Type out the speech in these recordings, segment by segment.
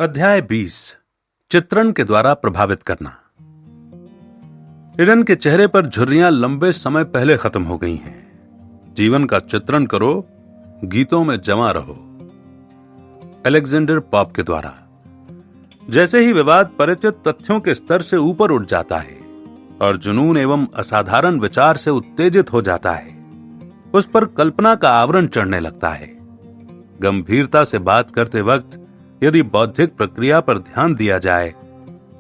अध्याय 20 चित्रण के द्वारा प्रभावित करना। हिरन के चेहरे पर झुर्रियां लंबे समय पहले खत्म हो गई हैं। जीवन का चित्रण करो, गीतों में जमा रहो। अलेक्जेंडर पॉप के द्वारा। जैसे ही विवाद परिचित तथ्यों के स्तर से ऊपर उठ जाता है और जुनून एवं असाधारण विचार से उत्तेजित हो जाता है, उस पर कल्पना का आवरण चढ़ने लगता है। गंभीरता से बात करते वक्त यदि बौद्धिक प्रक्रिया पर ध्यान दिया जाए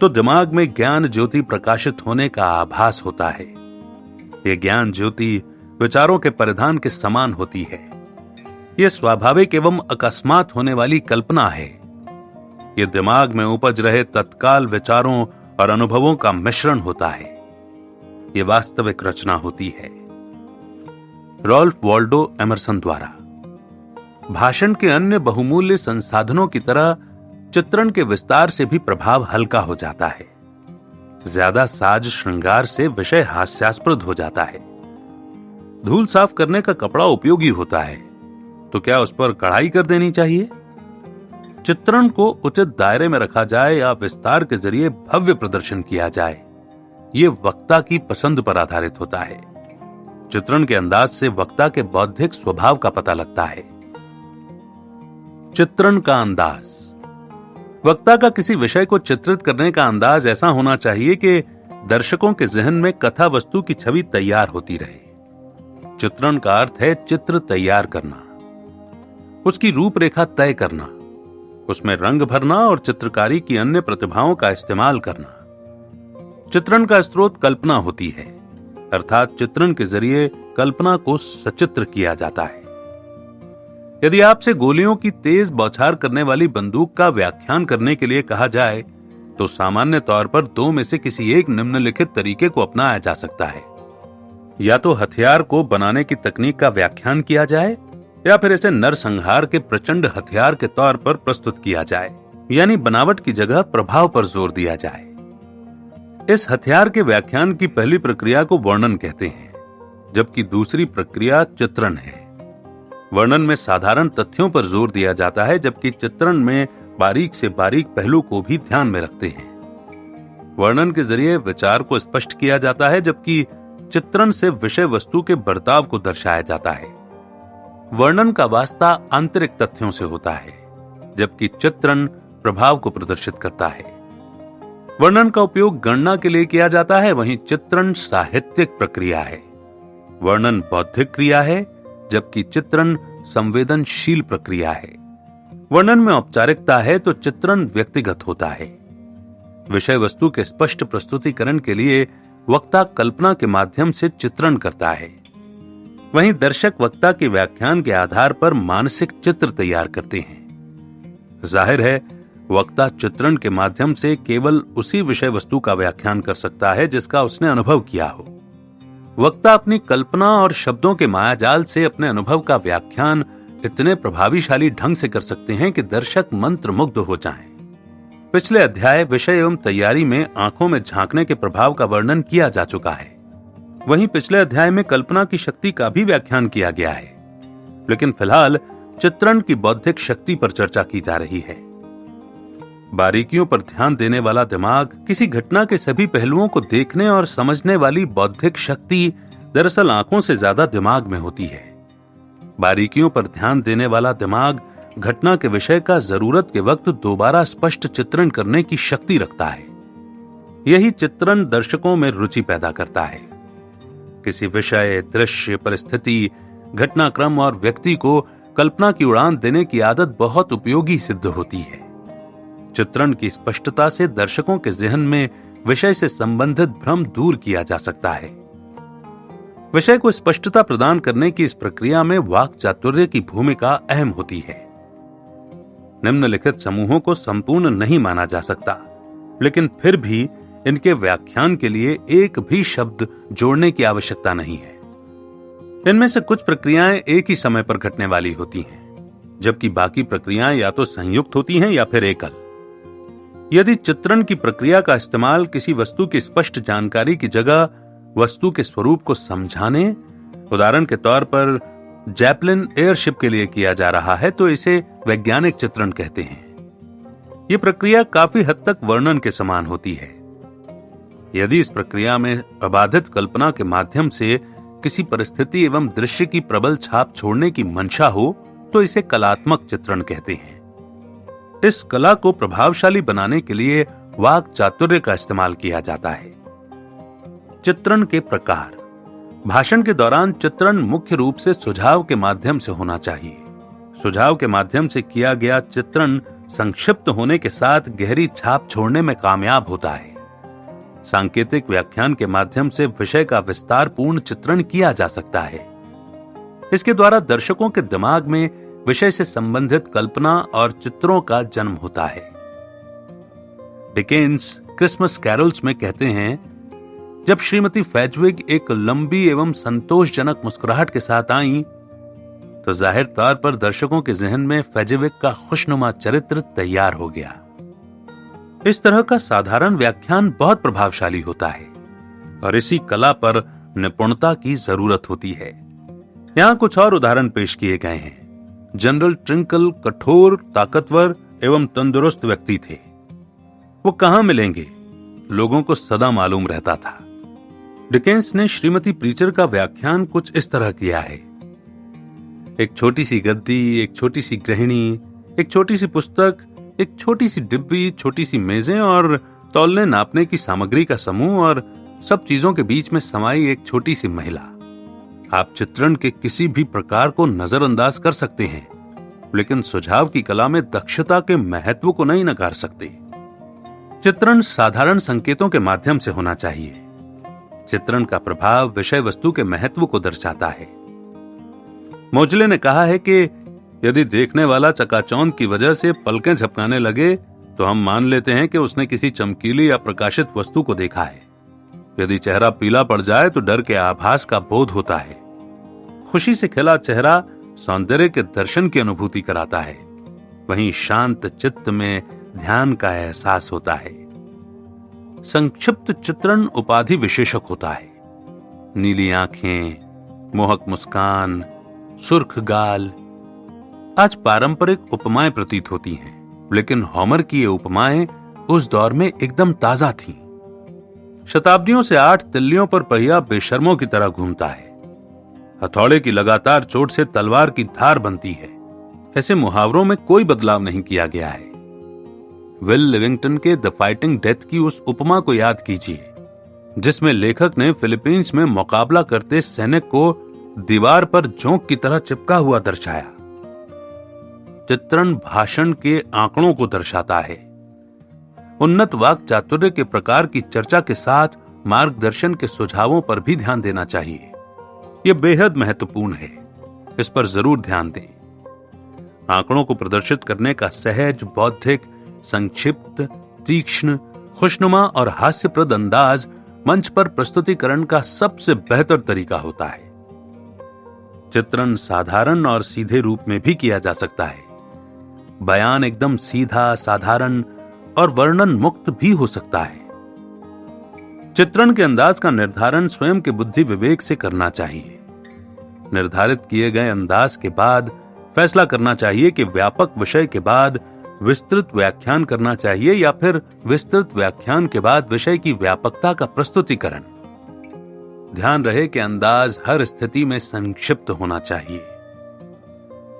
तो दिमाग में ज्ञान ज्योति प्रकाशित होने का आभास होता है। यह ज्ञान ज्योति विचारों के परिधान के समान होती है। यह स्वाभाविक एवं अकस्मात होने वाली कल्पना है। यह दिमाग में उपज रहे तत्काल विचारों और अनुभवों का मिश्रण होता है। यह वास्तविक रचना होती है। रॉल्फ वॉल्डो एमरसन द्वारा। भाषण के अन्य बहुमूल्य संसाधनों की तरह चित्रण के विस्तार से भी प्रभाव हल्का हो जाता है। ज्यादा साज श्रृंगार से विषय हास्यास्पद हो जाता है। धूल साफ करने का कपड़ा उपयोगी होता है, तो क्या उस पर कढ़ाई कर देनी चाहिए? चित्रण को उचित दायरे में रखा जाए या विस्तार के जरिए भव्य प्रदर्शन किया जाए, यह वक्ता की पसंद पर आधारित होता है। चित्रण के अंदाज से वक्ता के बौद्धिक स्वभाव का पता लगता है। चित्रण का अंदाज। वक्ता का किसी विषय को चित्रित करने का अंदाज ऐसा होना चाहिए कि दर्शकों के जहन में कथा वस्तु की छवि तैयार होती रहे। चित्रण का अर्थ है चित्र तैयार करना, उसकी रूपरेखा तय करना, उसमें रंग भरना और चित्रकारी की अन्य प्रतिभाओं का इस्तेमाल करना। चित्रण का स्रोत कल्पना होती है, अर्थात चित्रण के जरिए कल्पना को सचित्र किया जाता है। यदि आपसे गोलियों की तेज बौछार करने वाली बंदूक का व्याख्यान करने के लिए कहा जाए तो सामान्य तौर पर दो में से किसी एक निम्नलिखित तरीके को अपनाया जा सकता है। या तो हथियार को बनाने की तकनीक का व्याख्यान किया जाए या फिर इसे नरसंहार के प्रचंड हथियार के तौर पर प्रस्तुत किया जाए, यानी बनावट की जगह प्रभाव पर जोर दिया जाए। इस हथियार के व्याख्यान की पहली प्रक्रिया को वर्णन कहते हैं, जबकि दूसरी प्रक्रिया चित्रण है। वर्णन में साधारण तथ्यों पर जोर दिया जाता है, जबकि चित्रण में बारीक से बारीक पहलू को भी ध्यान में रखते हैं। वर्णन के जरिए विचार को स्पष्ट किया जाता है, जबकि चित्रण से विषय वस्तु के बर्ताव को दर्शाया जाता है। वर्णन का वास्ता आंतरिक तथ्यों से होता है, जबकि चित्रण प्रभाव को प्रदर्शित करता है। वर्णन का उपयोग गणना के लिए किया जाता है, वहीं चित्रण साहित्यिक प्रक्रिया है। वर्णन बौद्धिक क्रिया है, जबकि चित्रण संवेदनशील प्रक्रिया है। वर्णन में औपचारिकता है तो चित्रण व्यक्तिगत होता है। विषय वस्तु के स्पष्ट प्रस्तुतिकरण के लिए वक्ता कल्पना के माध्यम से चित्रण करता है, वहीं दर्शक वक्ता के व्याख्यान के आधार पर मानसिक चित्र तैयार करते हैं। जाहिर है, वक्ता चित्रण के माध्यम से केवल उसी विषय वस्तु का व्याख्यान कर सकता है जिसका उसने अनुभव किया हो। वक्ता अपनी कल्पना और शब्दों के मायाजाल से अपने अनुभव का व्याख्यान इतने प्रभावशाली ढंग से कर सकते हैं कि दर्शक मंत्रमुग्ध हो जाएं। पिछले अध्याय विषय एवं तैयारी में आंखों में झांकने के प्रभाव का वर्णन किया जा चुका है। वहीं पिछले अध्याय में कल्पना की शक्ति का भी व्याख्यान किया गया है, लेकिन फिलहाल चित्रण की बौद्धिक शक्ति पर चर्चा की जा रही है। बारीकियों पर ध्यान देने वाला दिमाग, किसी घटना के सभी पहलुओं को देखने और समझने वाली बौद्धिक शक्ति दरअसल आंखों से ज्यादा दिमाग में होती है। बारीकियों पर ध्यान देने वाला दिमाग घटना के विषय का जरूरत के वक्त दोबारा स्पष्ट चित्रण करने की शक्ति रखता है। यही चित्रण दर्शकों में रुचि पैदा करता है। किसी विषय, दृश्य, परिस्थिति, घटनाक्रम और व्यक्ति को कल्पना की उड़ान देने की आदत बहुत उपयोगी सिद्ध होती है। चित्रण की स्पष्टता से दर्शकों के जहन में विषय से संबंधित भ्रम दूर किया जा सकता है। विषय को स्पष्टता प्रदान करने की इस प्रक्रिया में वाक् चातुर्य की भूमिका अहम होती है। निम्नलिखित समूहों को संपूर्ण नहीं माना जा सकता, लेकिन फिर भी इनके व्याख्यान के लिए एक भी शब्द जोड़ने की आवश्यकता नहीं है। इनमें से कुछ प्रक्रियाएं एक ही समय पर घटने वाली होती हैं, जबकि बाकी प्रक्रियाएं या तो संयुक्त होती हैं या फिर एकल। यदि चित्रण की प्रक्रिया का इस्तेमाल किसी वस्तु की स्पष्ट जानकारी की जगह वस्तु के स्वरूप को समझाने, उदाहरण के तौर पर जैपलिन एयरशिप के लिए किया जा रहा है, तो इसे वैज्ञानिक चित्रण कहते हैं। ये प्रक्रिया काफी हद तक वर्णन के समान होती है। यदि इस प्रक्रिया में अबाधित कल्पना के माध्यम से किसी परिस्थिति एवं दृश्य की प्रबल छाप छोड़ने की मंशा हो तो इसे कलात्मक चित्रण कहते हैं। इस कला को प्रभावशाली बनाने के लिए वाक् चातुर्य का इस्तेमाल किया जाता है। चित्रण के प्रकार। भाषण के दौरान चित्रण मुख्य रूप से सुझाव के माध्यम से होना चाहिए। सुझाव के माध्यम से किया गया चित्रण संक्षिप्त होने के साथ गहरी छाप छोड़ने में कामयाब होता है। सांकेतिक व्याख्यान के माध्यम से विषय का विस्तार पूर्ण चित्रण किया जा सकता है। इसके द्वारा दर्शकों के दिमाग में विषय से संबंधित कल्पना और चित्रों का जन्म होता है। डिकेंस क्रिसमस कैरोल्स में कहते हैं, जब श्रीमती फेजविग एक लंबी एवं संतोषजनक मुस्कुराहट के साथ आईं, तो जाहिर तौर पर दर्शकों के जहन में फेजविग का खुशनुमा चरित्र तैयार हो गया। इस तरह का साधारण व्याख्यान बहुत प्रभावशाली होता है और इसी कला पर निपुणता की जरूरत होती है। यहां कुछ और उदाहरण पेश किए गए हैं। जनरल ट्रिंकल कठोर, ताकतवर एवं तंदुरुस्त व्यक्ति थे। वो कहां मिलेंगे, लोगों को सदा मालूम रहता था। डिकेंस ने श्रीमती प्रीचर का व्याख्यान कुछ इस तरह किया है। एक छोटी सी गद्दी, एक छोटी सी गृहिणी, एक छोटी सी पुस्तक, एक छोटी सी डिब्बी, छोटी सी मेजें और तौलने नापने की सामग्री का समूह और सब चीजों के बीच में समाई एक छोटी सी महिला। आप चित्रण के किसी भी प्रकार को नजरअंदाज कर सकते हैं, लेकिन सुझाव की कला में दक्षता के महत्व को नहीं नकार सकते। चित्रण साधारण संकेतों के माध्यम से होना चाहिए। चित्रण का प्रभाव विषय वस्तु के महत्व को दर्शाता है। मोजले ने कहा है कि यदि देखने वाला चकाचौंध की वजह से पलकें झपकाने लगे तो हम मान लेते हैं कि उसने किसी चमकीली या प्रकाशित वस्तु को देखा है। यदि चेहरा पीला पड़ जाए तो डर के आभास का बोध होता है। खुशी से खिला चेहरा सौंदर्य के दर्शन की अनुभूति कराता है। वहीं शांत चित्त में ध्यान का एहसास होता है। संक्षिप्त चित्रण उपाधि विशेषक होता है। नीली आंखें, मोहक मुस्कान, सुर्ख गाल। आज पारंपरिक उपमाएं प्रतीत होती हैं, लेकिन होमर की ये उपमाएं उस दौर में एकदम ताजा थीं। शताब्दियों से 8 तिल्लियों पर पहिया बेशर्मों की तरह घूमता है। हथौड़े की लगातार चोट से तलवार की धार बनती है। ऐसे मुहावरों में कोई बदलाव नहीं किया गया है। विल लिविंगटन के द फाइटिंग डेथ की उस उपमा को याद कीजिए, जिसमें लेखक ने फिलीपींस में मुकाबला करते सैनिक को दीवार पर जोंक की तरह चिपका हुआ दर्शाया। चित्रण भाषण के आंकड़ों को दर्शाता है। उन्नत वाक् चातुर्य के प्रकार की चर्चा के साथ मार्गदर्शन के सुझावों पर भी ध्यान देना चाहिए। यह बेहद महत्वपूर्ण है, इस पर जरूर ध्यान दें। आंकड़ों को प्रदर्शित करने का सहज, बौद्धिक, संक्षिप्त, तीक्ष्ण, खुशनुमा और हास्यप्रद अंदाज मंच पर प्रस्तुतिकरण का सबसे बेहतर तरीका होता है। चित्रण साधारण और सीधे रूप में भी किया जा सकता है। बयान एकदम सीधा, साधारण और वर्णन मुक्त भी हो सकता है। चित्रण के अंदाज का निर्धारण स्वयं के बुद्धि विवेक से करना चाहिए। निर्धारित किए गए अंदाज के बाद फैसला करना चाहिए कि व्यापक विषय के बाद विस्तृत व्याख्यान करना चाहिए या फिर विस्तृत व्याख्यान के बाद विषय की व्यापकता का प्रस्तुतिकरण। ध्यान रहे कि अंदाज हर स्थिति में संक्षिप्त होना चाहिए।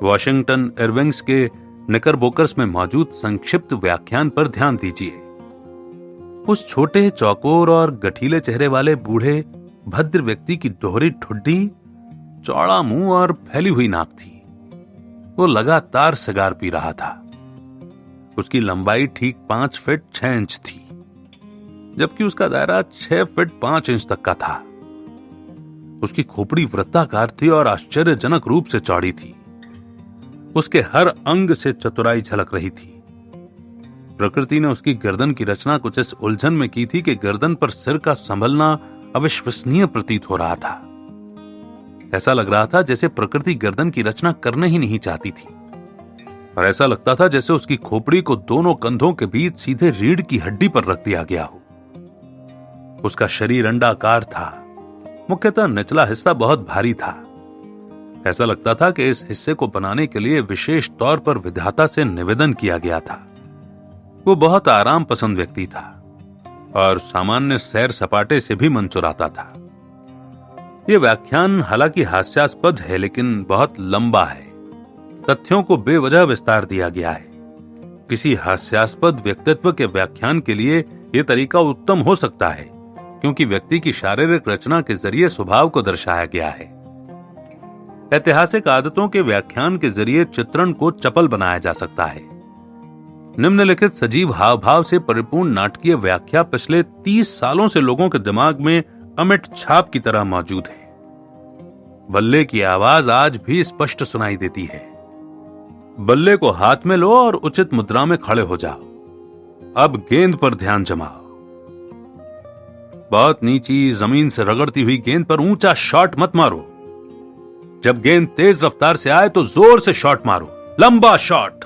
वॉशिंगटन इरविंग्स के निकरबोकर्स में मौजूद संक्षिप्त व्याख्यान पर ध्यान दीजिए। उस छोटे, चौकोर और गठीले चेहरे वाले बूढ़े भद्र व्यक्ति की दोहरी ठुड्डी, चौड़ा मुंह और फैली हुई नाक थी। वो लगातार सिगार पी रहा था। उसकी लंबाई ठीक 5 फीट 6 इंच थी, जबकि उसका दायरा 6 फीट 5 इंच तक का था। उसकी खोपड़ी वृत्ताकार थी और आश्चर्यजनक रूप से चौड़ी थी। उसके हर अंग से चतुराई झलक रही थी। प्रकृति ने उसकी गर्दन की रचना कुछ इस उलझन में की थी कि गर्दन पर सिर का संभलना अविश्वसनीय प्रतीत हो रहा था। ऐसा लग रहा था जैसे प्रकृति गर्दन की रचना करने ही नहीं चाहती थी, और ऐसा लगता था जैसे उसकी खोपड़ी को दोनों कंधों के बीच सीधे रीढ़ की हड्डी पर रख दिया गया हो। उसका शरीर अंडाकार था। मुख्यतः निचला हिस्सा बहुत भारी था। ऐसा लगता था कि इस हिस्से को बनाने के लिए विशेष तौर पर विधाता से निवेदन किया गया था। वो बहुत आराम पसंद व्यक्ति था और सामान्य सैर सपाटे से भी मन चुराता था। ये व्याख्यान हालांकि हास्यास्पद है, लेकिन बहुत लंबा है। तथ्यों को बेवजह विस्तार दिया गया है। किसी हास्यास्पद व्यक्तित्व के व्याख्यान के लिए यह तरीका उत्तम हो सकता है, क्योंकि व्यक्ति की शारीरिक रचना के जरिए स्वभाव को दर्शाया गया है। ऐतिहासिक आदतों के व्याख्यान के जरिए चित्रण को चपल बनाया जा सकता है। निम्नलिखित सजीव हाव भाव से परिपूर्ण नाटकीय व्याख्या पिछले 30 सालों से लोगों के दिमाग में अमिट छाप की तरह मौजूद है। बल्ले की आवाज आज भी स्पष्ट सुनाई देती है। बल्ले को हाथ में लो और उचित मुद्रा में खड़े हो जाओ। अब गेंद पर ध्यान जमाओ। बहुत नीची जमीन से रगड़ती हुई गेंद पर ऊंचा शॉट मत मारो। जब गेंद तेज रफ्तार से आए तो जोर से शॉट मारो। लंबा शॉट,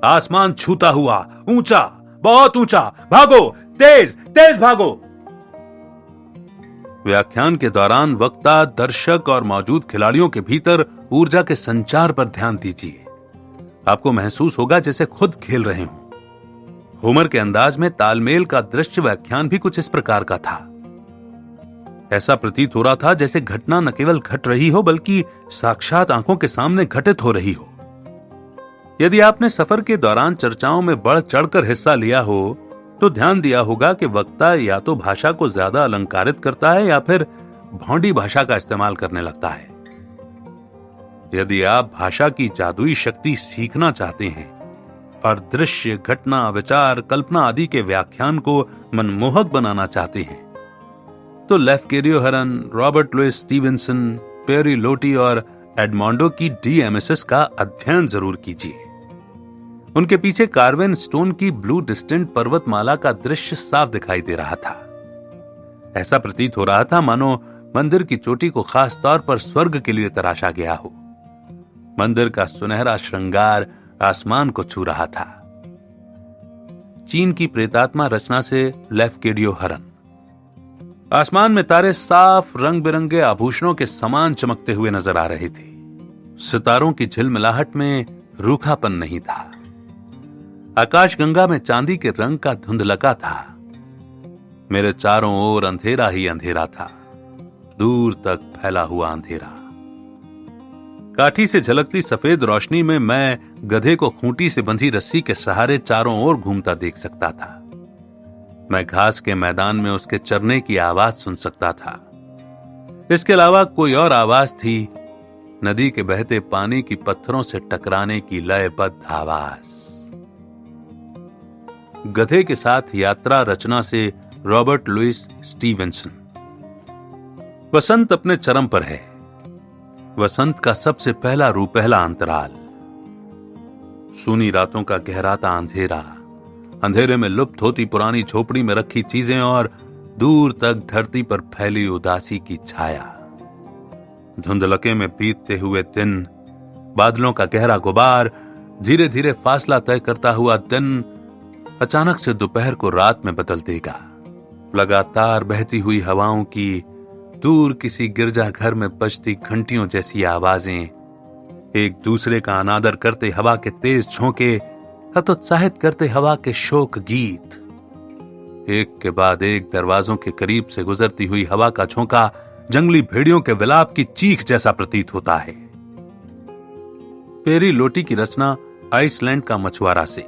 आसमान छूता हुआ, ऊंचा, बहुत ऊंचा। भागो, तेज तेज भागो। व्याख्यान के दौरान वक्ता, दर्शक और मौजूद खिलाड़ियों के भीतर ऊर्जा के संचार पर ध्यान दीजिए। आपको महसूस होगा जैसे खुद खेल रहे हों। होमर के अंदाज में तालमेल का दृश्य व्याख्यान भी कुछ इस प्रकार का था। ऐसा प्रतीत हो रहा था जैसे घटना न केवल घट रही हो, बल्कि साक्षात आंखों के सामने घटित हो रही हो। यदि आपने सफर के दौरान चर्चाओं में बढ़ चढ़कर हिस्सा लिया हो तो ध्यान दिया होगा कि वक्ता या तो भाषा को ज्यादा अलंकारित करता है या फिर भौंडी भाषा का इस्तेमाल करने लगता है। यदि आप भाषा की जादुई शक्ति सीखना चाहते हैं और दृश्य, घटना, विचार, कल्पना आदि के व्याख्यान को मनमोहक बनाना चाहते हैं तो लेफ्केरियो हरन, रॉबर्ट लुइस स्टीवेंसन, पेरी लोटी और एडमोंडो की DMSS का अध्ययन जरूर कीजिए। उनके पीछे कार्वेन स्टोन की ब्लू डिस्टेंट पर्वतमाला का दृश्य साफ दिखाई दे रहा था। ऐसा प्रतीत हो रहा था मानो मंदिर की चोटी को खास तौर पर स्वर्ग के लिए तराशा गया हो। मंदिर का सुनहरा श्रृंगार आसमान को छू रहा था। चीन की प्रेतात्मा रचना से लेफ्केरियो हरन। आसमान में तारे साफ रंग बिरंगे आभूषणों के समान चमकते हुए नजर आ रहे थे। सितारों की झिलमिलाहट में रूखापन नहीं था। आकाशगंगा में चांदी के रंग का धुंधलका था। मेरे चारों ओर अंधेरा ही अंधेरा था, दूर तक फैला हुआ अंधेरा। काठी से झलकती सफेद रोशनी में मैं गधे को खूंटी से बंधी रस्सी के सहारे चारों ओर घूमता देख सकता था। मैं घास के मैदान में उसके चरने की आवाज सुन सकता था। इसके अलावा कोई और आवाज थी, नदी के बहते पानी की पत्थरों से टकराने की लयबद्ध आवाज। गधे के साथ यात्रा रचना से रॉबर्ट लुइस स्टीवेंसन। वसंत अपने चरम पर है। वसंत का सबसे पहला रूपहला अंतराल। सूनी रातों का गहराता अंधेरा, अंधेरे में लुप्त होती पुरानी झोपड़ी में रखी चीजें और दूर तक धरती पर फैली उदासी की छाया। धुंधलके में बीतते हुए दिन, बादलों का गहरा गुबार, धीरे धीरे फासला तय करता हुआ दिन अचानक से दोपहर को रात में बदल देगा। लगातार बहती हुई हवाओं की, दूर किसी गिरजाघर में बजती घंटियों जैसी आवाजें, एक दूसरे का अनादर करते हवा के तेज झोंके, हतोत्साहित करते हवा के शोक गीत। एक के बाद एक दरवाजों के करीब से गुजरती हुई हवा का झोंका जंगली भेड़ियों के विलाप की चीख जैसा प्रतीत होता है। पेरी लोटी की रचना आइसलैंड का मछुआरा से।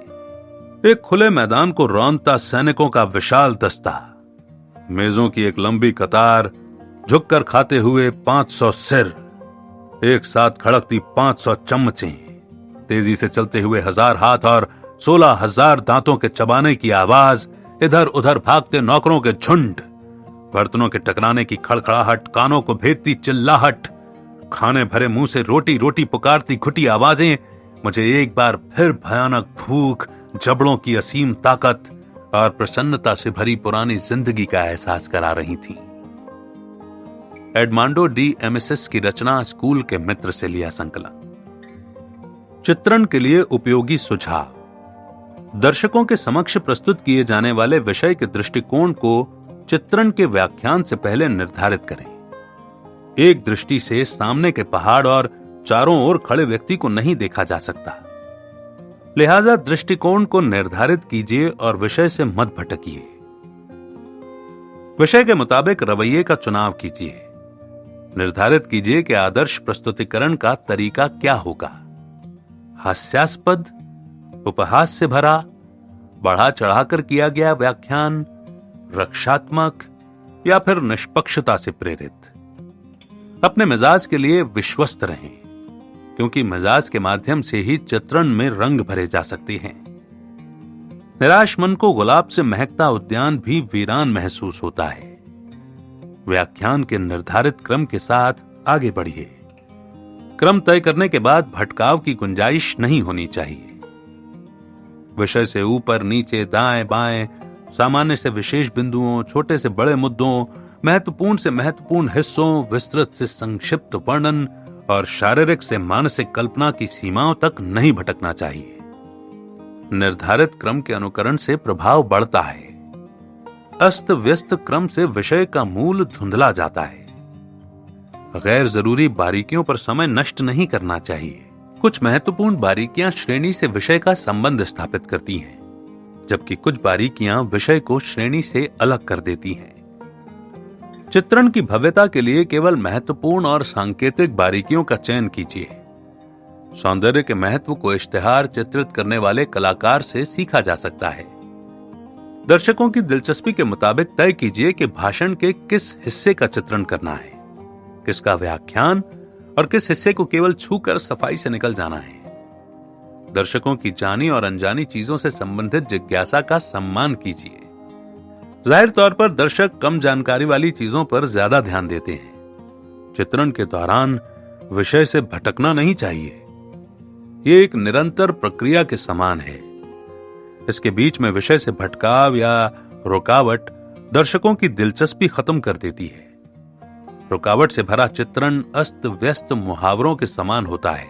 एक खुले मैदान को रौंदता सैनिकों का विशाल दस्ता, मेजों की एक लंबी कतार, झुककर खाते हुए 500 सिर, एक साथ खड़कती 500 चम्मचें, तेजी से चलते हुए 1000 हाथ और 16,000 दांतों के चबाने की आवाज, इधर उधर भागते नौकरों के झुंड, बर्तनों के टकराने की खड़खड़ाहट, कानों को भेदती चिल्लाहट, खाने भरे मुंह से रोटी रोटी पुकारती घुटी आवाजें मुझे एक बार फिर भयानक भूख, जबड़ों की असीम ताकत और प्रसन्नता से भरी पुरानी जिंदगी का एहसास करा रही थीं। एडमोंडो DMSS की रचना स्कूल के मित्र से लिया संकलन। चित्रण के लिए उपयोगी सुझाव। दर्शकों के समक्ष प्रस्तुत किए जाने वाले विषय के दृष्टिकोण को चित्रण के व्याख्यान से पहले निर्धारित करें। एक दृष्टि से सामने के पहाड़ और चारों ओर खड़े व्यक्ति को नहीं देखा जा सकता। लिहाजा दृष्टिकोण को निर्धारित कीजिए और विषय से मत भटकिए। विषय के मुताबिक रवैये का चुनाव कीजिए। निर्धारित कीजिए कि आदर्श प्रस्तुतिकरण का तरीका क्या होगा। हास्यास्पद, उपहास से भरा, बढ़ा चढ़ाकर किया गया व्याख्यान, रक्षात्मक या फिर निष्पक्षता से प्रेरित। अपने मिजाज के लिए विश्वस्त रहें, क्योंकि मिजाज के माध्यम से ही चित्रण में रंग भरे जा सकते हैं। निराश मन को गुलाब से महकता उद्यान भी वीरान महसूस होता है। व्याख्यान के निर्धारित क्रम के साथ आगे बढ़िए। क्रम तय करने के बाद भटकाव की गुंजाइश नहीं होनी चाहिए। विषय से ऊपर नीचे, दाएं बाएं, सामान्य से विशेष बिंदुओं, छोटे से बड़े मुद्दों, महत्वपूर्ण से महत्वपूर्ण हिस्सों, विस्तृत से संक्षिप्त वर्णन और शारीरिक से मानसिक कल्पना की सीमाओं तक नहीं भटकना चाहिए। निर्धारित क्रम के अनुकरण से प्रभाव बढ़ता है। अस्त व्यस्त क्रम से विषय का मूल धुंधला जाता है। गैर जरूरी बारीकियों पर समय नष्ट नहीं करना चाहिए। कुछ महत्वपूर्ण बारीकियां श्रेणी से विषय का संबंध स्थापित करती हैं, जबकि कुछ बारीकियां विषय को श्रेणी से अलग कर देती हैं। चित्रण की भव्यता के लिए केवल महत्वपूर्ण और सांकेतिक बारीकियों का चयन कीजिए। सौंदर्य के महत्व को इश्तिहार चित्रित करने वाले कलाकार से सीखा जा सकता है। दर्शकों की दिलचस्पी के मुताबिक तय कीजिए कि भाषण के किस हिस्से का चित्रण करना है, किसका व्याख्यान और किस हिस्से को केवल छूकर सफाई से निकल जाना है। दर्शकों की जानी और अनजानी चीजों से संबंधित जिज्ञासा का सम्मान कीजिए। जाहिर तौर पर दर्शक कम जानकारी वाली चीजों पर ज्यादा ध्यान देते हैं। चित्रण के दौरान विषय से भटकना नहीं चाहिए। ये एक निरंतर प्रक्रिया के समान है। इसके बीच में विषय से भटकाव या रुकावट दर्शकों की दिलचस्पी खत्म कर देती है। रुकावट से भरा चित्रण अस्त व्यस्त मुहावरों के समान होता है।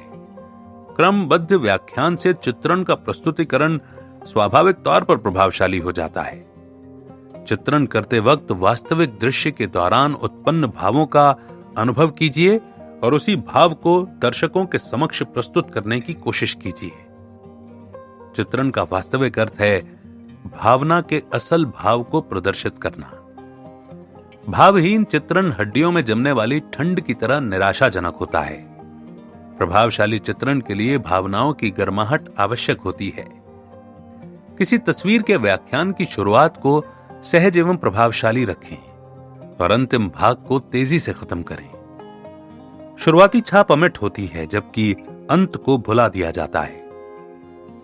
क्रमबद्ध व्याख्यान से चित्रण का प्रस्तुतिकरण स्वाभाविक तौर पर प्रभावशाली हो जाता है। चित्रण करते वक्त वास्तविक दृश्य के दौरान उत्पन्न भावों का अनुभव कीजिए और उसी भाव को दर्शकों के समक्ष प्रस्तुत करने की कोशिश कीजिए। चित्रण का वास्तविक अर्थ है भावना के असल भाव को प्रदर्शित करना। भावहीन चित्रण हड्डियों में जमने वाली ठंड की तरह निराशाजनक होता है। प्रभावशाली चित्रण के लिए भावनाओं की गर्माहट आवश्यक होती है। किसी तस्वीर के व्याख्यान की शुरुआत को सहज एवं प्रभावशाली रखें और अंतिम भाग को तेजी से खत्म करें। शुरुआती छाप अमिट होती है, जबकि अंत को भुला दिया जाता है।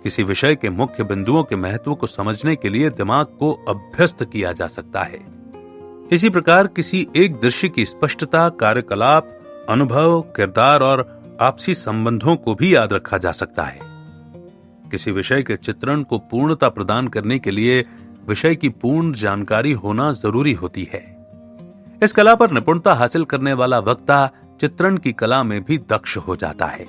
किसी विषय के मुख्य बिंदुओं के महत्व को समझने के लिए दिमाग को अभ्यस्त किया जा सकता है। इसी प्रकार किसी एक दृश्य की स्पष्टता, कार्यकलाप, अनुभव, किरदार और आपसी संबंधों को भी याद रखा जा सकता है। किसी विषय के चित्रण को पूर्णता प्रदान करने के लिए विषय की पूर्ण जानकारी होना जरूरी होती है। इस कला पर निपुणता हासिल करने वाला वक्ता चित्रण की कला में भी दक्ष हो जाता है।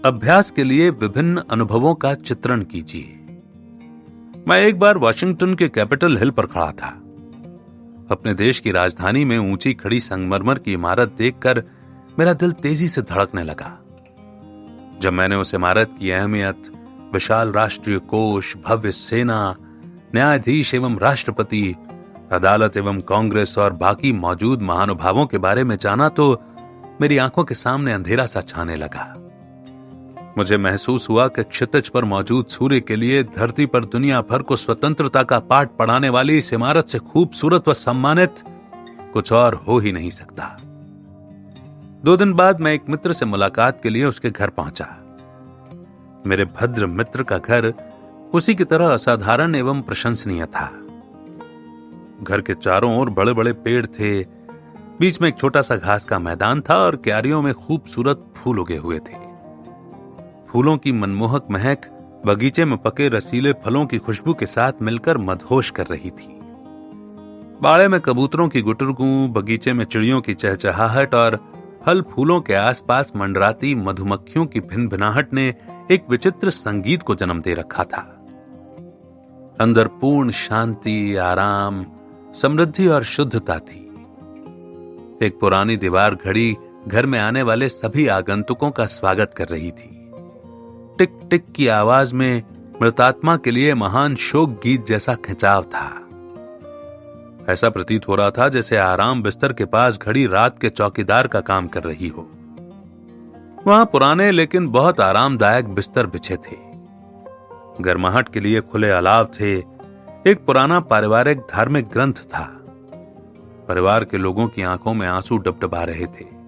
अभ्यास के लिए विभिन्न अनुभवों का चित्रण कीजिए। मैं एक बार वॉशिंगटन के कैपिटल हिल पर खड़ा था। अपने देश की राजधानी में ऊंची खड़ी संगमरमर की इमारत देखकर मेरा दिल तेजी से धड़कने लगा। जब मैंने उस इमारत की अहमियत, विशाल राष्ट्रीय कोष, भव्य सेना, न्यायाधीश एवं राष्ट्रपति, अदालत एवं कांग्रेस और बाकी मौजूद महानुभावों के बारे में जाना तो मेरी आंखों के सामने अंधेरा सा छाने लगा। मुझे महसूस हुआ कि क्षितिज पर मौजूद सूर्य के लिए धरती पर दुनिया भर को स्वतंत्रता का पाठ पढ़ाने वाली इस इमारत से खूबसूरत व सम्मानित कुछ और हो ही नहीं सकता। 2 दिन बाद मैं एक मित्र से मुलाकात के लिए उसके घर पहुंचा। मेरे भद्र मित्र का घर उसी की तरह असाधारण एवं प्रशंसनीय था। घर के चारों ओर बड़े बड़े पेड़ थे, बीच में एक छोटा सा घास का मैदान था और क्यारियों में खूबसूरत फूल उगे हुए थे। फूलों की मनमोहक महक बगीचे में पके रसीले फलों की खुशबू के साथ मिलकर मदहोश कर रही थी। बाड़े में कबूतरों की गुटरगू, बगीचे में चिड़ियों की चहचहाहट और फल फूलों के आसपास मंडराती मधुमक्खियों की भिनभिनाहट ने एक विचित्र संगीत को जन्म दे रखा था। अंदर पूर्ण शांति, आराम, समृद्धि और शुद्धता थी। एक पुरानी दीवार घड़ी घर में आने वाले सभी आगंतुकों का स्वागत कर रही थी। टिक टिक की आवाज में मृतात्मा के लिए महान शोक गीत जैसा खिंचाव था। ऐसा प्रतीत हो रहा था जैसे आराम बिस्तर के पास घड़ी रात के चौकीदार का काम कर रही हो। वहां पुराने लेकिन बहुत आरामदायक बिस्तर बिछे थे। गर्माहट के लिए खुले अलाव थे। एक पुराना पारिवारिक धार्मिक ग्रंथ था। परिवार के लोगों की आंखों में आंसू डबडबा रहे थे।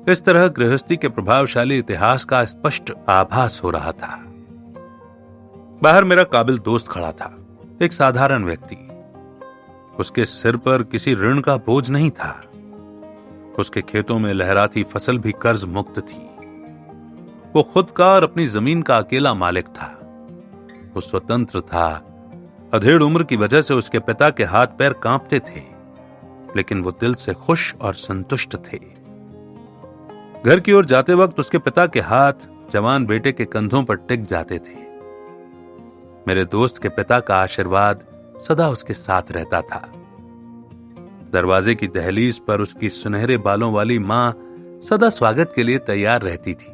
इस तरह गृहस्थी के प्रभावशाली इतिहास का स्पष्ट आभास हो रहा था। बाहर मेरा काबिल दोस्त खड़ा था, एक साधारण व्यक्ति। उसके सिर पर किसी ऋण का बोझ नहीं था। उसके खेतों में लहराती फसल भी कर्ज मुक्त थी। वो खुद का और अपनी जमीन का अकेला मालिक था। वो स्वतंत्र था। अधेड़ उम्र की वजह से उसके पिता के हाथ पैर कांपते थे, लेकिन वो दिल से खुश और संतुष्ट थे। घर की ओर जाते वक्त उसके पिता के हाथ जवान बेटे के कंधों पर टिक जाते थे। मेरे दोस्त के पिता का आशीर्वाद सदा उसके साथ रहता था। दरवाजे की दहलीज पर उसकी सुनहरे बालों वाली मां सदा स्वागत के लिए तैयार रहती थी।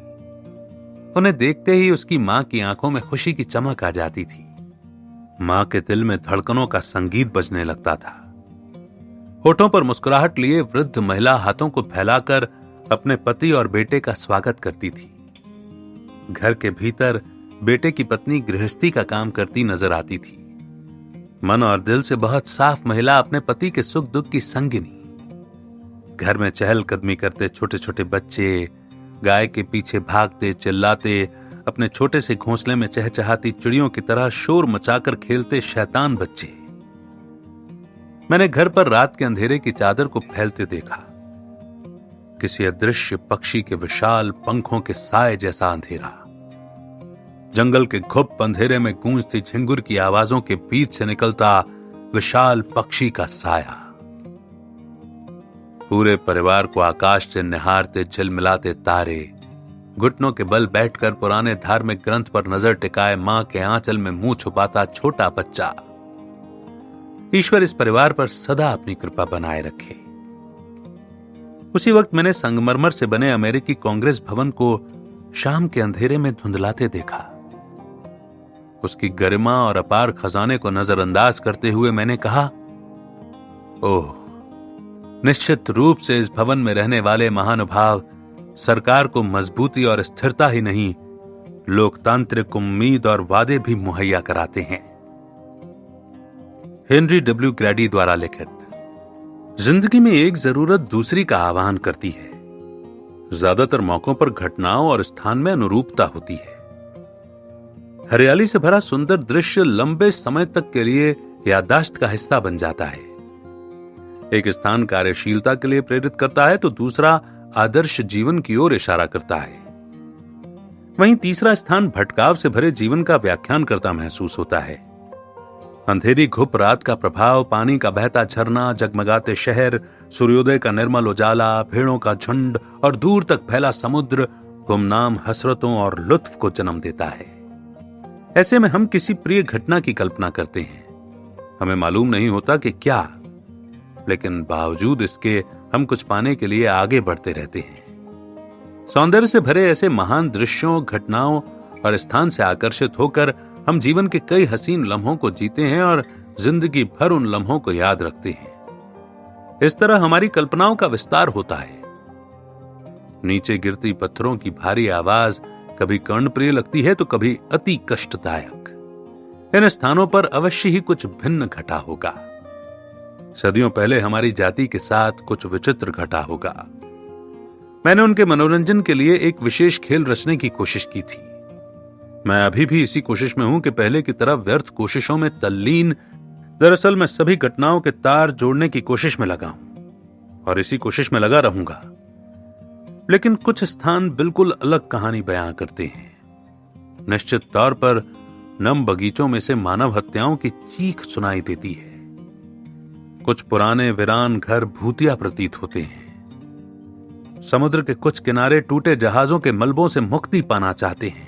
उन्हें देखते ही उसकी मां की आंखों में खुशी की चमक आ जाती थी। मां के दिल में धड़कनों का संगीत बजने लगता था। होठों पर मुस्कुराहट लिए वृद्ध महिला हाथों को फैलाकर अपने पति और बेटे का स्वागत करती थी। घर के भीतर बेटे की पत्नी गृहस्थी का काम करती नजर आती थी। मन और दिल से बहुत साफ महिला अपने पति के सुख दुख की संगिनी। घर में चहलकदमी करते छोटे छोटे बच्चे, गाय के पीछे भागते चिल्लाते, अपने छोटे से घोंसले में चहचहाती चिड़ियों की तरह शोर मचाकर खेलते शैतान बच्चे। मैंने घर पर रात के अंधेरे की चादर को फैलते देखा। किसी अदृश्य पक्षी के विशाल पंखों के साए जैसा अंधेरा। जंगल के घुप अंधेरे में गूंजती झिंगुर की आवाजों के बीच से निकलता विशाल पक्षी का साया। पूरे परिवार को आकाश से निहारते झिलमिलाते तारे, घुटनों के बल बैठकर पुराने धार्मिक ग्रंथ पर नजर टिकाए मां के आंचल में मुंह छुपाता छोटा बच्चा। ईश्वर इस परिवार पर सदा अपनी कृपा बनाए रखे। उसी वक्त मैंने संगमरमर से बने अमेरिकी कांग्रेस भवन को शाम के अंधेरे में धुंधलाते देखा। उसकी गरिमा और अपार खजाने को नजरअंदाज करते हुए मैंने कहा, ओह, निश्चित रूप से इस भवन में रहने वाले महानुभाव सरकार को मजबूती और स्थिरता ही नहीं, लोकतांत्रिक उम्मीद और वादे भी मुहैया कराते हैं। हेनरी डब्ल्यू ग्रैडी द्वारा लिखित। जिंदगी में एक जरूरत दूसरी का आह्वान करती है। ज्यादातर मौकों पर घटनाओं और स्थान में अनुरूपता होती है। हरियाली से भरा सुंदर दृश्य लंबे समय तक के लिए याददाश्त का हिस्सा बन जाता है। एक स्थान कार्यशीलता के लिए प्रेरित करता है तो दूसरा आदर्श जीवन की ओर इशारा करता है। वहीं तीसरा स्थान भटकाव से भरे जीवन का व्याख्यान करता महसूस होता है। अंधेरी घुप रात का प्रभाव, पानी का बहता झरना, जगमगाते शहर, सूर्योदय का निर्मल उजाला, भेड़ों का झुंड और दूर तक फैला समुद्र गुमनाम हसरतों और लुत्फ को जन्म देता है। ऐसे में हम किसी प्रिय घटना की कल्पना करते हैं। हमें मालूम नहीं होता कि क्या, लेकिन बावजूद इसके हम कुछ पाने के लिए आगे बढ़ते रहते हैं। सौंदर्य से भरे ऐसे महान दृश्यों, घटनाओं और स्थान से आकर्षित होकर हम जीवन के कई हसीन लम्हों को जीते हैं और जिंदगी भर उन लम्हों को याद रखते हैं। इस तरह हमारी कल्पनाओं का विस्तार होता है। नीचे गिरती पत्थरों की भारी आवाज कभी कर्णप्रिय लगती है तो कभी अति कष्टदायक। इन स्थानों पर अवश्य ही कुछ भिन्न घटा होगा। सदियों पहले हमारी जाति के साथ कुछ विचित्र घटा होगा। मैंने उनके मनोरंजन के लिए एक विशेष खेल रचने की कोशिश की थी। मैं अभी भी इसी कोशिश में हूं कि पहले की तरह व्यर्थ कोशिशों में तल्लीन। दरअसल मैं सभी घटनाओं के तार जोड़ने की कोशिश में लगा हूं और इसी कोशिश में लगा रहूंगा। लेकिन कुछ स्थान बिल्कुल अलग कहानी बयां करते हैं। निश्चित तौर पर नम बगीचों में से मानव हत्याओं की चीख सुनाई देती है। कुछ पुराने वीरान घर भूतिया प्रतीत होते हैं। समुद्र के कुछ किनारे टूटे जहाजों के मलबों से मुक्ति पाना चाहते हैं।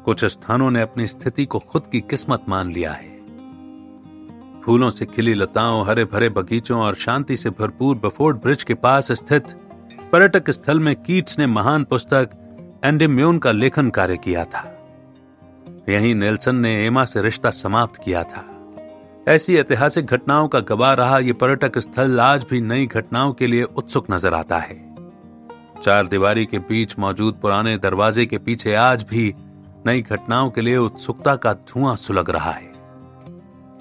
कुछ स्थानों ने अपनी स्थिति को खुद की किस्मत मान लिया है। फूलों से खिली लताओं, हरे भरे बगीचों और शांति से भरपूर बफोर्ड ब्रिज के पास स्थित पर्यटक स्थल में कीट्स ने महान पुस्तक एंडेम्योन का लेखन कार्य किया था। यहीं नेल्सन ने एमा से रिश्ता समाप्त किया था। ऐसी ऐतिहासिक घटनाओं का गवाह रहा यह पर्यटक स्थल आज भी नई घटनाओं के लिए उत्सुक नजर आता है। चार दीवारी के बीच मौजूद पुराने दरवाजे के पीछे आज भी नई घटनाओं के लिए उत्सुकता का धुआं सुलग रहा है।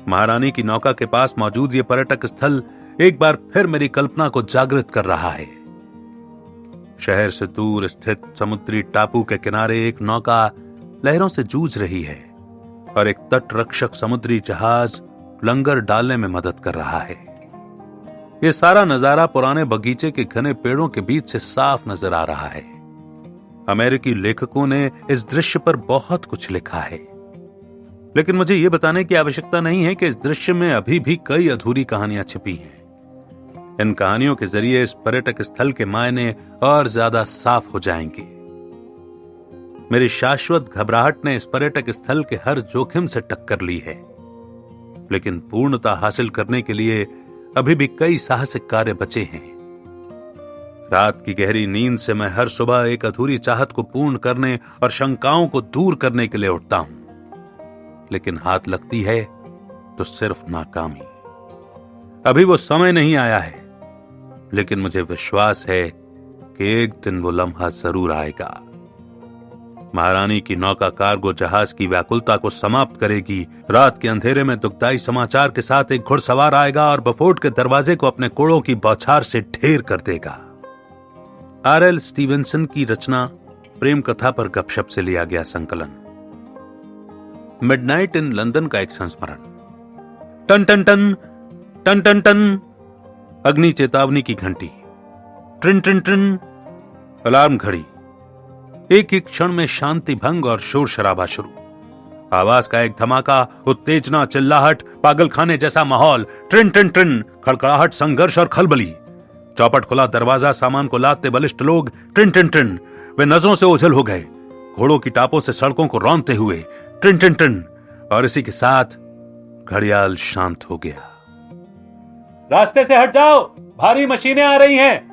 महारानी की नौका के पास मौजूद यह पर्यटक स्थल एक बार फिर मेरी कल्पना को जागृत कर रहा है। शहर से दूर स्थित समुद्री टापू के किनारे एक नौका लहरों से जूझ रही है और एक तटरक्षक समुद्री जहाज लंगर डालने में मदद कर रहा है। यह सारा नजारा पुराने बगीचे के घने पेड़ों के बीच से साफ नजर आ रहा है। अमेरिकी लेखकों ने इस दृश्य पर बहुत कुछ लिखा है, लेकिन मुझे यह बताने की आवश्यकता नहीं है कि इस दृश्य में अभी भी कई अधूरी कहानियां छिपी हैं। इन कहानियों के जरिए इस पर्यटक स्थल के मायने और ज्यादा साफ हो जाएंगे। मेरी शाश्वत घबराहट ने इस पर्यटक स्थल के हर जोखिम से टक्कर ली है, लेकिन पूर्णता हासिल करने के लिए अभी भी कई साहसिक कार्य बचे हैं। रात की गहरी नींद से मैं हर सुबह एक अधूरी चाहत को पूर्ण करने और शंकाओं को दूर करने के लिए उठता हूं, लेकिन हाथ लगती है तो सिर्फ नाकामी। अभी वो समय नहीं आया है, लेकिन मुझे विश्वास है कि एक दिन वो लम्हा जरूर आएगा। महारानी की नौका कार्गो जहाज की व्याकुलता को समाप्त करेगी। रात के अंधेरे में दुखदाई समाचार के साथ एक घुड़सवार आएगा और बफोर्ड के दरवाजे को अपने कोड़ों की बौछार से ढेर कर देगा। आर.एल. स्टीवेंसन की रचना प्रेम कथा पर गपशप से लिया गया संकलन। मिडनाइट इन लंदन का एक संस्मरण। टन टन टन टन टन टन अग्नि चेतावनी की घंटी। ट्रिन ट्रिन ट्रिन अलार्म घड़ी। एक एक क्षण में शांति भंग और शोर शराबा शुरू। आवाज का एक धमाका, उत्तेजना, चिल्लाहट, पागलखाने जैसा माहौल। ट्रिन ट्रिन ट्रिन खड़खड़ाहट, संघर्ष और खलबली। चौपट खुला दरवाजा, सामान को लादते बलिष्ठ लोग। ट्रिन ट्रिन ट्रिन वे नजरों से ओझल हो गए, घोड़ों की टापों से सड़कों को रौंदते हुए। ट्रिन ट्रिन ट्रिन और इसी के साथ घड़ियाल शांत हो गया। रास्ते से हट जाओ, भारी मशीनें आ रही हैं।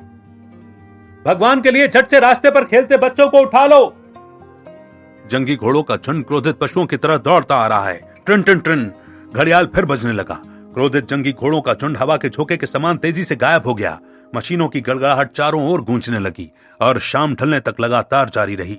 भगवान के लिए झट से रास्ते पर खेलते बच्चों को उठा लो। जंगी घोड़ों का झुंड क्रोधित पशुओं की तरह दौड़ता आ रहा है। ट्रिन ट्रिन ट्रिन घड़ियाल फिर बजने लगा। क्रोधित जंगी घोड़ों का झुंड हवा के झोंके के समान तेजी से गायब हो गया। मशीनों की गड़गड़ाहट चारों ओर गूंजने लगी और शाम ढलने तक लगातार जारी रही।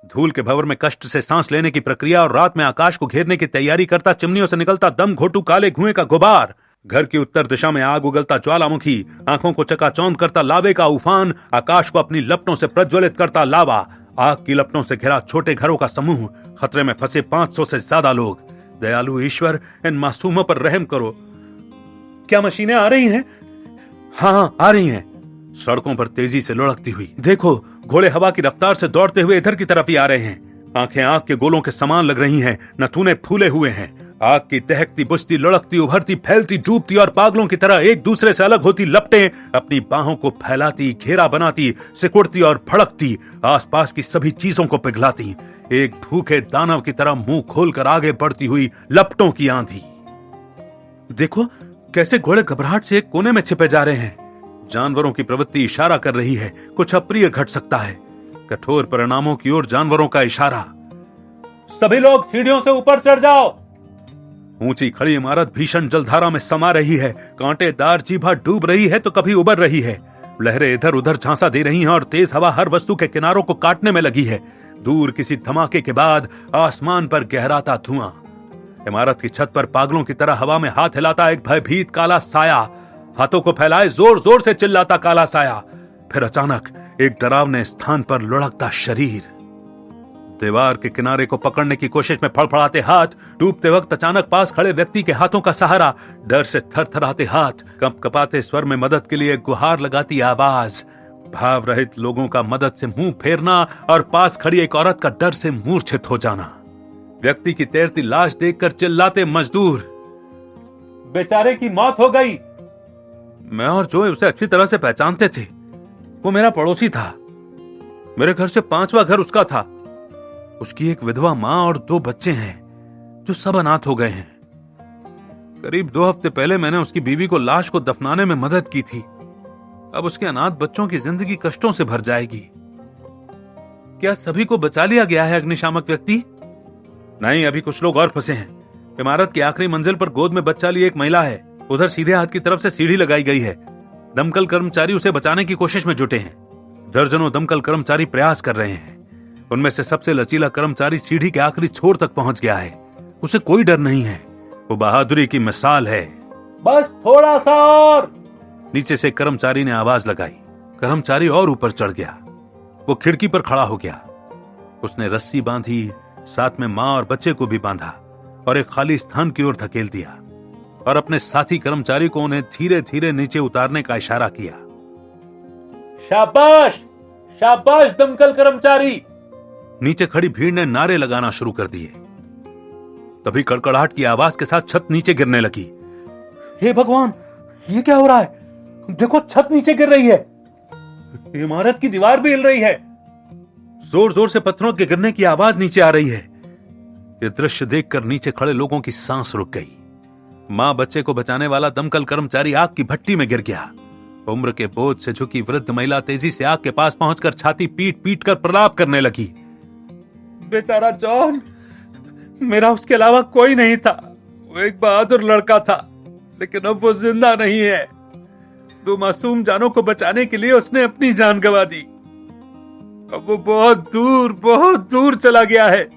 धूल के भंवर में कष्ट से सांस लेने की प्रक्रिया और रात में आकाश को घेरने की तैयारी करता चिमनियों से निकलता दम घोटू काले धुएं का गुबार। घर की उत्तर दिशा में आग उगलता ज्वालामुखी, आंखों को चकाचौंध करता लावे का उफान, आकाश को अपनी लपटों से प्रज्वलित करता लावा, आग की लपटों से घिरा छोटे घरों का समूह, खतरे में फंसे 500 से ज्यादा लोग। दयालु ईश्वर, इन मासूमों पर रहम करो। क्या मशीनें आ रही हैं? हाँ, आ रही हैं। सड़कों पर तेजी से लुढ़कती हुई। देखो, घोड़े हवा की रफ्तार से दौड़ते हुए इधर की तरफ ही आ रहे हैं। आंखें आग के गोलों के समान लग रही हैं, नथुने फूले हुए हैं। आग की दहकती, बुझती, लुढ़कती, उभरती, फैलती, डूबती और पागलों की तरह एक दूसरे से अलग होती लपटें अपनी बाहों को फैलाती, घेरा बनाती, सिकुड़ती और भड़कती, आसपास की सभी चीजों को पिघलाती। एक भूखे दानव की तरह मुंह खोलकर आगे बढ़ती हुई लपटों की आंधी। देखो कैसे घोड़े घबराहट से एक कोने में छिपे जा रहे हैं। जानवरों की प्रवृत्ति इशारा कर रही है, कुछ अप्रिय घट सकता है। कठोर परिणामों की ओर जानवरों का इशारा। सभी लोग सीढ़ियों से ऊपर चढ़ जाओ। ऊंची खड़ी इमारत भीषण जलधारा में समा रही है। कांटेदार जीभा डूब रही है तो कभी उबर रही है। लहरें इधर उधर झांसा दे रही हैं और तेज हवा हर वस्तु के किनारों को काटने में लगी है। दूर किसी धमाके के बाद आसमान पर गहराता धुआं। इमारत की छत पर पागलों की तरह हवा में हाथ हिलाता एक भयभीत काला साया। हाथों को फैलाए जोर जोर से चिल्लाता काला साया। फिर अचानक एक डरावने स्थान पर लुढ़कता शरीर। दीवार के किनारे को पकड़ने की कोशिश में फड़फड़ाते हाथ, डूबते वक्त अचानक पास खड़े व्यक्ति के हाथों का सहारा, डर से थरथराते हाथ, कंपकपाते स्वर में मदद के लिए गुहार लगाती आवाज, भाव रहित लोगों का मदद से मुंह फेरना और पास खड़ी एक औरत का डर से मूर्छित हो जाना। व्यक्ति की तैरती लाश देखकर चिल्लाते मजदूर, बेचारे की मौत हो गई। मैं और जो उसे अच्छी तरह से पहचानते थे, वो मेरा पड़ोसी था। मेरे घर से 5वां घर उसका था। उसकी एक विधवा मां और 2 बच्चे हैं जो सब अनाथ हो गए हैं। करीब 2 हफ्ते पहले मैंने उसकी बीवी को लाश को दफनाने में मदद की थी। अब उसके अनाथ बच्चों की जिंदगी कष्टों से भर जाएगी। क्या सभी को बचा लिया गया है अग्निशामक व्यक्ति? नहीं, अभी कुछ लोग और फंसे हैं। इमारत की आखिरी मंजिल पर गोद में बच्चा लिए एक महिला है। उधर सीधे हाथ की तरफ से सीढ़ी लगाई गई है। दमकल कर्मचारी उसे बचाने की कोशिश में जुटे हैं। दर्जनों दमकल कर्मचारी प्रयास कर रहे हैं। उनमें से सबसे लचीला कर्मचारी सीढ़ी के आखिरी छोर तक पहुंच गया है। उसे कोई डर नहीं है। वो बहादुरी की मिसाल है। बस थोड़ा सा और। नीचे से कर्मचारी ने आवाज लगाई। कर्मचारी और ऊपर चढ़ गया। वो खिड़की पर खड़ा हो गया। उसने रस्सी बांधी, साथ में मां और बच्चे को भी बांधा और एक खाली स्थान की ओर धकेल दिया और अपने साथी कर्मचारी को उन्हें धीरे धीरे नीचे उतारने का इशारा किया। शाबाश, शाबाश दमकल कर्मचारी। नीचे खड़ी भीड़ ने नारे लगाना शुरू कर दिए। तभी कड़कड़ाहट की आवाज के साथ छत नीचे गिरने लगी। हे भगवान, ये क्या हो रहा है? देखो, छत नीचे गिर रही है। इमारत की दीवार भी हिल रही है। जोर जोर से पत्थरों के गिरने की आवाज नीचे आ रही है। यह दृश्य देखकर नीचे खड़े लोगों की सांस रुक गई। मां बच्चे को बचाने वाला दमकल कर्मचारी आग की भट्टी में गिर गया। उम्र के बोझ से झुकी वृद्ध महिला तेजी से आग के पास पहुंचकर छाती पीट पीट कर प्रलाप करने लगी। बेचारा जॉन, मेरा उसके अलावा कोई नहीं था। वो एक बहादुर लड़का था, लेकिन अब वो जिंदा नहीं है। 2 मासूम जानों को बचाने के लिए उसने अपनी जान गंवा दी। अब वो बहुत दूर चला गया है।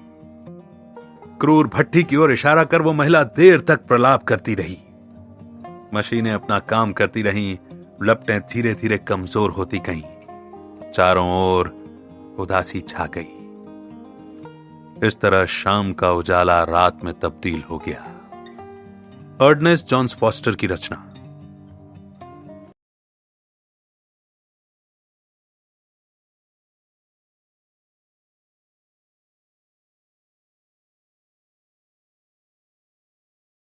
क्रूर भट्टी की ओर इशारा कर वो महिला देर तक प्रलाप करती रही। मशीनें अपना काम करती रहीं। लपटें धीरे धीरे कमजोर होती गईं। चारों ओर उदासी छा गई। इस तरह शाम का उजाला रात में तब्दील हो गया। अर्नेस्ट जॉन्स फॉस्टर की रचना।